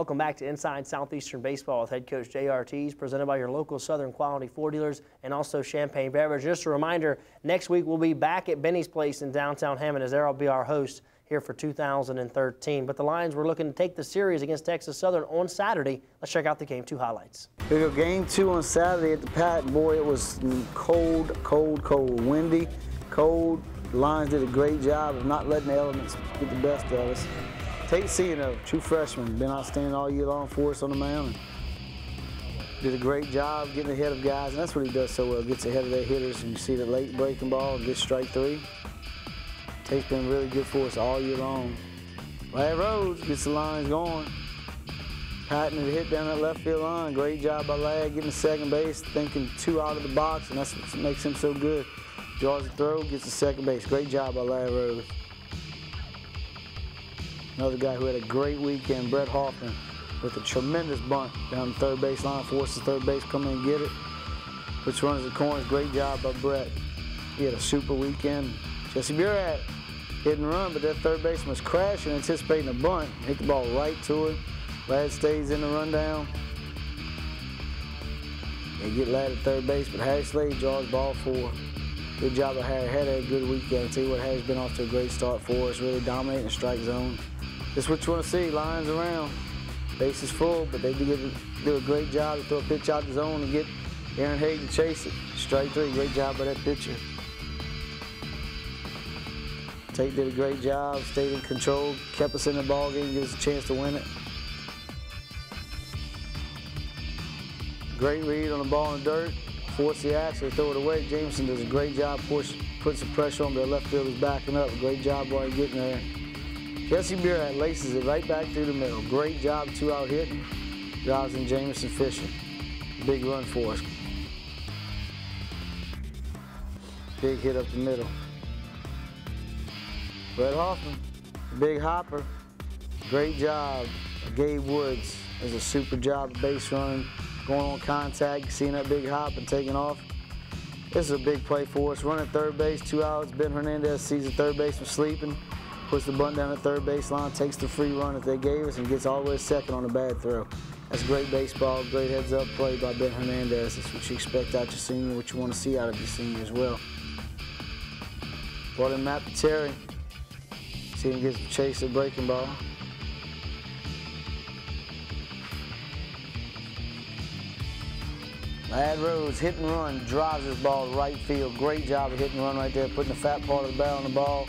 Welcome back to Inside Southeastern Baseball with head coach Jay Artigues, presented by your local Southern Quality Ford dealers and also Champagne Beverage. Just a reminder, next week we'll be back at Benny's Place in downtown Hymel, as there I'll be our host here for 2013. But the Lions were looking to take the series against Texas Southern on Saturday. Let's check out the Game 2 highlights. We go Game 2 on Saturday at the Pat. Boy, it was cold, cold, cold, windy, cold. The Lions did a great job of not letting the elements get the best of us. Tate Ciano, true freshman, been outstanding all year long for us on the mound. Did a great job getting ahead of guys, and that's what he does so well, gets ahead of their hitters, and you see the late breaking ball and gets strike 3. Tate's been really good for us all year long. Lad Rhodes gets the Lions going. Patton had hit down that left field line. Great job by Lad getting to second base, thinking 2 out of the box, and that's what makes him so good. Draws the throw, gets to second base. Great job by Lad Rhodes. Another guy who had a great weekend, Brett Hoffman, with a tremendous bunt down the third base line, forces third base, come in and get it. Puts runners at the corners, great job by Brett. He had a super weekend. Jesse Burat hit and run, but that third baseman was crashing, anticipating a bunt. Hit the ball right to it. Ladd stays in the rundown. They get Ladd at third base, but Harry Slade draws ball 4. Good job by Harry. Had a good weekend. I'll tell you what, Harry's been off to a great start for us, really dominating the strike zone. This is what you want to see, Lions around. Base is full, but they do a great job to throw a pitch out the zone and get Aaron Hayden to chase it. Strike 3, great job by that pitcher. Tate did a great job, stayed in control, kept us in the ball game, gives us a chance to win it. Great read on the ball in the dirt, force the action, throw it away. Jameson does a great job, puts some pressure on, but the left field is backing up. Great job while he's getting there. Jesse Burat laces it right back through the middle. Great job, 2-out hit. Drives in Jameson Fisher. Big run for us. Big hit up the middle. Brett Hoffman, big hopper. Great job. Gabe Woods does a super job of base running, going on contact, seeing that big hop and taking off. This is a big play for us. Running third base, 2 outs. Ben Hernandez sees the third baseman sleeping, puts the bunt down the third base line, takes the free run that they gave us, and gets all the way to second on a bad throw. That's great baseball, great heads-up play by Ben Hernandez. That's what you expect out your senior, what you want to see out of your senior as well. Brought in Matt Pateri. See him get the chase of breaking ball. Lad Rhodes, hit and run, drives his ball to right field. Great job of hitting and run right there, putting the fat part of the barrel on the ball.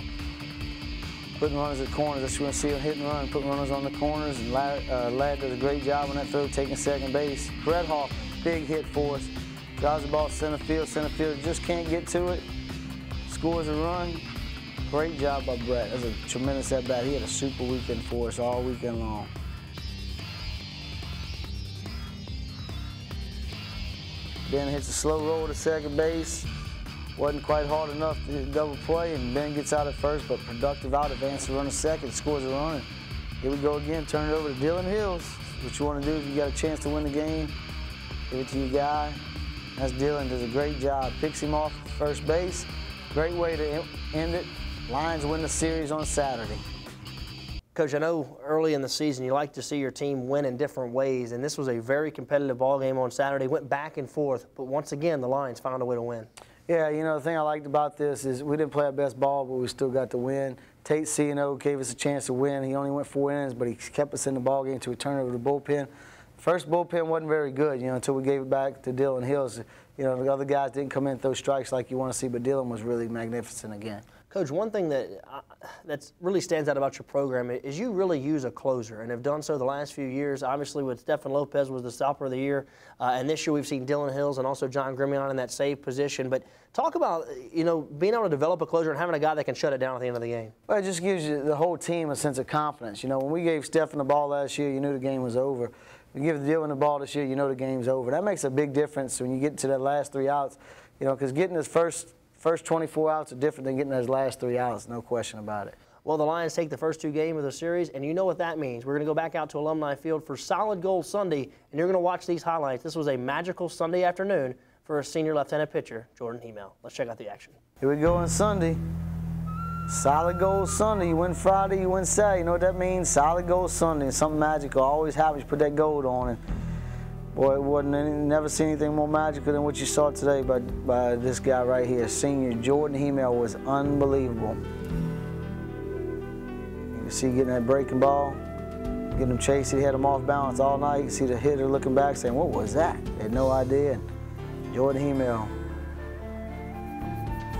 Putting runners at corners. That's what you want to see him hit and run, putting runners on the corners. And Ladd does a great job on that throw, taking second base. Brett Hoffman, big hit for us. Drives the ball center field just can't get to it. Scores a run. Great job by Brett. That's a tremendous at-bat. He had a super weekend for us all weekend long. Ben hits a slow roll to second base. Wasn't quite hard enough to double play, and Ben gets out at first, but productive out, advances to run a second, scores a run. And here we go again, turn it over to Dylan Hills. What you want to do if you got a chance to win the game, give it to your guy. That's Dylan, does a great job. Picks him off first base. Great way to end it. Lions win the series on Saturday. Coach, I know early in the season you like to see your team win in different ways, and this was a very competitive ball game on Saturday. Went back and forth, but once again the Lions found a way to win. Yeah, you know, the thing I liked about this is we didn't play our best ball, but we still got to win. Tate Ciano gave us a chance to win. He only went 4 innings, but he kept us in the ball game until we turned over the bullpen. First bullpen wasn't very good, you know, until we gave it back to Dylan Hills. You know, the other guys didn't come in and throw strikes like you want to see, but Dylan was really magnificent again. Coach, one thing that really stands out about your program is you really use a closer and have done so the last few years. Obviously, with Stephen Lopez was the stopper of the year, and this year we've seen Dylan Hills and also John Grimion in that save position. But talk about, you know, being able to develop a closer and having a guy that can shut it down at the end of the game. Well, it just gives you the whole team a sense of confidence. You know, when we gave Stephen the ball last year, you knew the game was over. You give Dylan the ball this year, you know the game's over. That makes a big difference when you get to that last 3 outs. You know, because getting his first 24 outs are different than getting those last 3 outs, no question about it. Well, the Lions take the first 2 games of the series, and you know what that means. We're going to go back out to Alumni Field for Solid Gold Sunday, and you're going to watch these highlights. This was a magical Sunday afternoon for a senior left-handed pitcher, Jordan Hymel. Let's check out the action. Here we go on Sunday. Solid gold Sunday. You win Friday, you win Saturday. You know what that means? Solid gold Sunday. Something magical always happens. You put that gold on, and boy, it wasn't never seen anything more magical than what you saw today by this guy right here. Senior Jordan Hymel was unbelievable. You can see getting that breaking ball, getting him chased. He had him off balance all night. You can see the hitter looking back saying, "What was that?" They had no idea. And Jordan Hymel,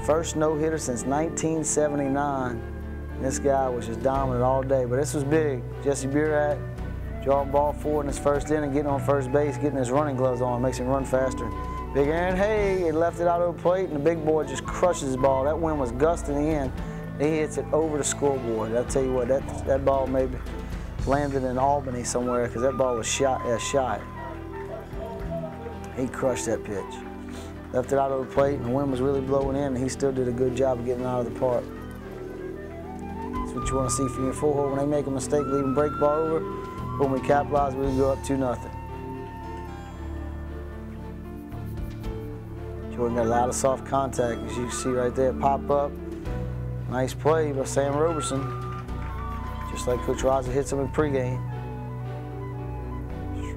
first no-hitter since 1979. And this guy was just dominant all day. But this was big. Jesse Burat drawing ball forward in his first inning, getting on first base, getting his running gloves on, makes him run faster. Big Aaron Hay, he left it out of the plate, and the big boy just crushes his ball. That wind was gusting in. He hits it over the scoreboard. I'll tell you what, that ball maybe landed in Albany somewhere because that ball was shot. He crushed that pitch. Left it out of the plate, and the wind was really blowing in, and he still did a good job of getting out of the park. That's what you want to see from your full hole. When they make a mistake, leave them break ball over. When we capitalize, we go up 2-0. Jordan got a lot of soft contact, as you can see right there. Pop up. Nice play by Sam Roberson. Just like Coach Roger hits him in pregame.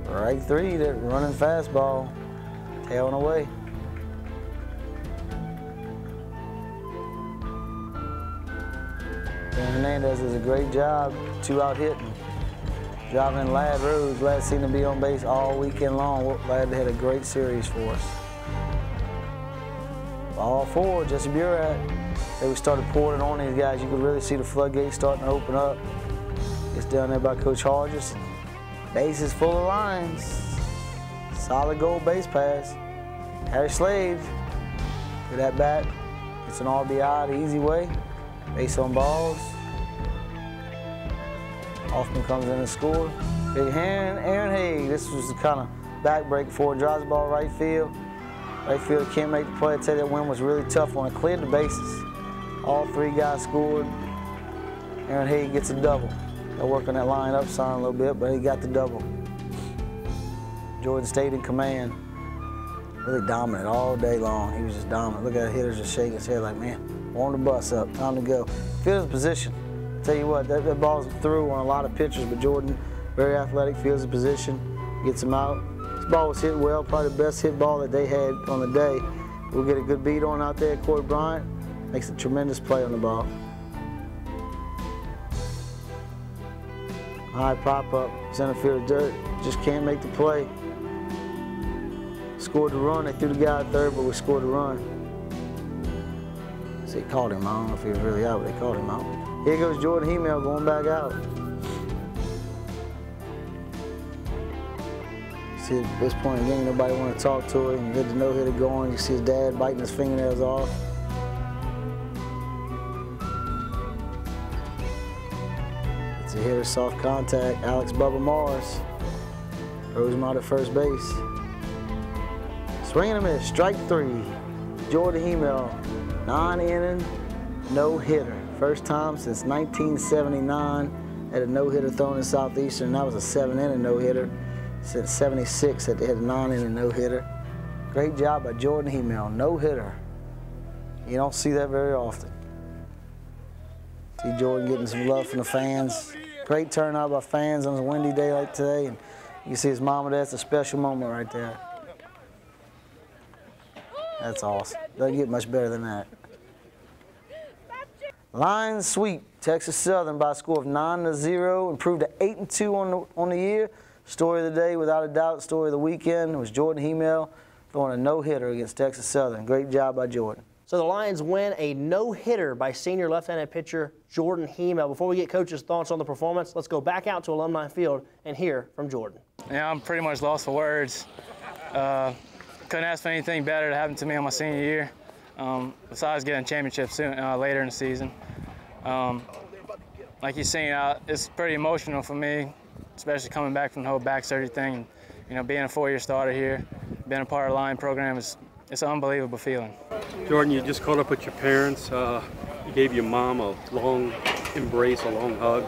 Strike 3, that running fastball. Tailing away. Dan Hernandez does a great job, 2-out hitting. Driving in Ladd Rose. Ladd seemed to be on base all weekend long. Ladd had a great series for us. Ball 4, Jesse Burat. They we started pouring it on these guys. You could really see the floodgates starting to open up. It's down there by Coach Hodges. Bases full of lines. Solid gold base pass. Harry Slade, good at bat. It's an RBI the easy way. Base on balls. Hoffman comes in and scores. Big hand, Aaron Hay. This was the kind of back break before it drives the ball right field. Right field can't make the play. I tell you, that wind was really tough when it cleared the bases. All 3 guys scored. Aaron Hay gets a double. They'll work on that line up sign a little bit, but he got the double. Jordan stayed in command. Really dominant all day long. He was just dominant. Look at the hitters just shaking his head like, man, warm the bus up, time to go. Fields position. Tell you what, that ball's through on a lot of pitchers, but Jordan, very athletic, fields the position, gets him out. This ball was hit well, probably the best hit ball that they had on the day. We'll get a good beat on out there. Corey Bryant makes a tremendous play on the ball. High pop-up, center field dirt, just can't make the play. Scored the run, they threw the guy at third, but we scored the run. So they called him, I don't know if he was really out, but they called him out. Here goes Jordan Hymel going back out. See, at this point in the game, nobody want to talk to him. Get the no-hitter going. You see his dad biting his fingernails off. It's a hitter, soft contact. Alex Bubba Mars throws him out at first base. Swing and a miss, strike 3. Jordan Hymel, 9-inning, no-hitter. First time since 1979 had a no-hitter thrown in Southeastern. That was a 7-inning no-hitter. Since 76 that they had a 9-inning no-hitter. Great job by Jordan Hymel, no-hitter. You don't see that very often. See Jordan getting some love from the fans. Great turnout by fans on a windy day like today. And you can see his mama there. That's a special moment right there. That's awesome. Doesn't get much better than that. Lions sweep Texas Southern by a score of 9-0, improved to 8-2 on the year. Story of the day, without a doubt, story of the weekend was Jordan Hymel throwing a no-hitter against Texas Southern. Great job by Jordan. So the Lions win a no-hitter by senior left-handed pitcher Jordan Hymel. Before we get Coach's thoughts on the performance, let's go back out to Alumni Field and hear from Jordan. Yeah, I'm pretty much lost for words. Couldn't ask for anything better to happen to me on my senior year, besides getting a championship soon, later in the season. Like you've seen, it's pretty emotional for me, especially coming back from the whole back surgery thing. And, you know, being a 4-year starter here, being a part of the Lion program, it's an unbelievable feeling. Jordan, you just caught up with your parents. You gave your mom a long embrace, a long hug.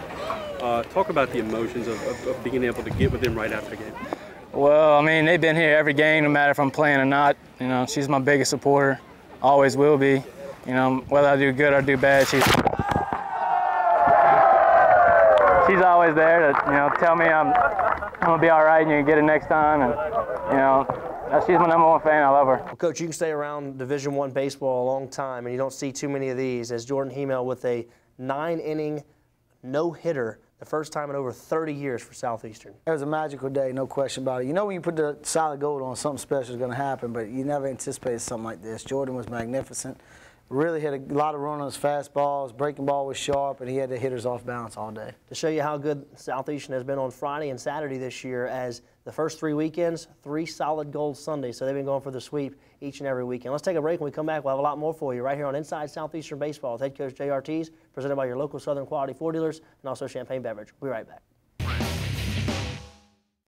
Talk about the emotions of being able to get with them right after the game. Well, I mean, they've been here every game, no matter if I'm playing or not. You know, she's my biggest supporter, always will be. You know, whether I do good or do bad, she's always there to, you know, tell me I'm gonna be all right and you can get it next time. And, you know, she's my #1 fan. I love her. Well, Coach, you can stay around Division I baseball a long time, and you don't see too many of these, as Jordan Hymel with a 9-inning no-hitter, the first time in over 30 years for Southeastern. It was a magical day, no question about it. You know when you put the solid gold on, something special is going to happen, but you never anticipated something like this. Jordan was magnificent. Really had a lot of run on his fastball. His breaking ball was sharp, and he had the hitters off balance all day. To show you how good Southeastern has been on Friday and Saturday this year, as the first 3 weekends, 3 solid gold Sundays. So they've been going for the sweep each and every weekend. Let's take a break. When we come back, we'll have a lot more for you right here on Inside Southeastern Baseball with head coach Jay Artigues, presented by your local Southern Quality Ford dealers and also Champagne Beverage. We'll be right back.